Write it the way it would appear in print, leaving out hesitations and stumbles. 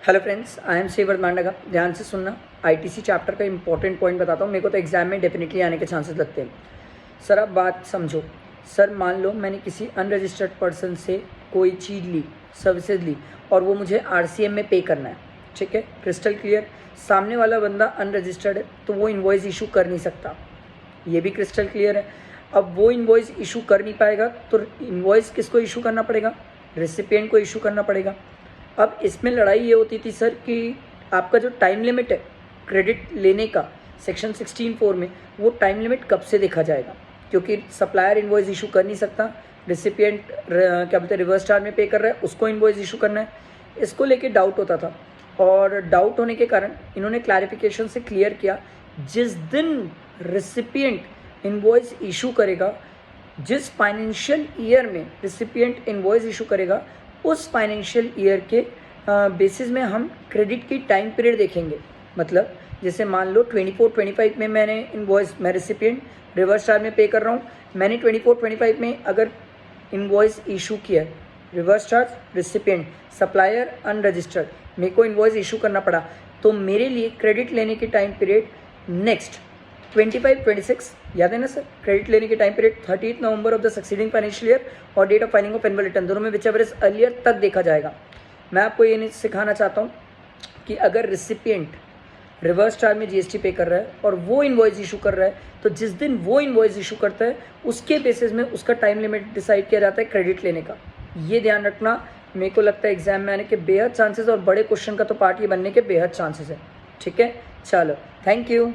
Hello friends, I am Shrivardh Mandga. ध्यान से सुनना, आईटीसी चैप्टर का इंपॉर्टेंट पॉइंट बताता हूँ। मेरे को तो एग्जाम में डेफिनेटली आने के चांसेस लगते हैं। सर आप बात समझो। सर मान लो मैंने किसी अनरजिस्टर्ड पर्सन से कोई चीज़ ली, सर्विसेज ली, और वो मुझे आरसीएम में पे करना है। ठीक है, क्रिस्टल क्लियर। सामने वाला बंदा अनरजिस्टर्ड है तो वो इन्वॉइस इशू कर नहीं सकता, ये भी क्रिस्टल क्लियर है। अब वो इन्वॉइस इशू कर नहीं पाएगा तो इन्वॉइस किसको इशू करना पड़ेगा? रेसिपिएंट को इशू करना पड़ेगा। अब इसमें लड़ाई ये होती थी सर कि आपका जो टाइम लिमिट है क्रेडिट लेने का सेक्शन 16(4) में, वो टाइम लिमिट कब से देखा जाएगा? क्योंकि सप्लायर इन्वॉइस इशू कर नहीं सकता, रेसिपिएंट क्या बोलते हैं रिवर्स चार्ज में पे कर रहा है, उसको इन्वॉइस इशू करना है। इसको लेके डाउट होता था, और डाउट होने के कारण इन्होंने क्लैरिफिकेशन से क्लियर किया, जिस दिन रेसिपिएंट इन्वॉइस इशू करेगा, जिस फाइनेंशियल ईयर में रेसिपिएंट इन्वॉइस इशू करेगा, उस फाइनेंशियल ईयर के बेसिस में हम क्रेडिट की टाइम पीरियड देखेंगे। मतलब जैसे मान लो 24-25 में मैंने इन्वॉइस, मैं रेसिपिएंट रिवर्स चार्ज में पे कर रहा हूँ, मैंने 24-25 में अगर इन्वॉइस इशू किया, reverse charge recipient, supplier unregistered, मेरे को इन्वॉइस इशू करना पड़ा, तो मेरे लिए क्रेडिट लेने की टाइम पीरियड नेक्स्ट 25-26, याद है ना सर? क्रेडिट लेने की time period 30 November of the succeeding financial year और date of filing of annual return, दोनों में विचएवर इज अर्लियर तक देखा जाएगा। मैं आपको ये नहीं सिखाना चाहता हूँ कि अगर रिसिपिएंट रिवर्स चार्ज में जीएसटी पे कर रहा है और वो इन्वॉइस इशू कर रहा है, तो जिस दिन वो इन्वॉइस इशू करता है उसके बेसिस में उसका टाइम लिमिट डिसाइड किया जाता है क्रेडिट लेने का। ये ध्यान रखना। मेरे को लगता है एग्जाम में आने के बेहद चांसेस, और बड़े क्वेश्चन का तो पार्ट ये बनने के बेहद चांसेस है। ठीक है, चलो, थैंक यू।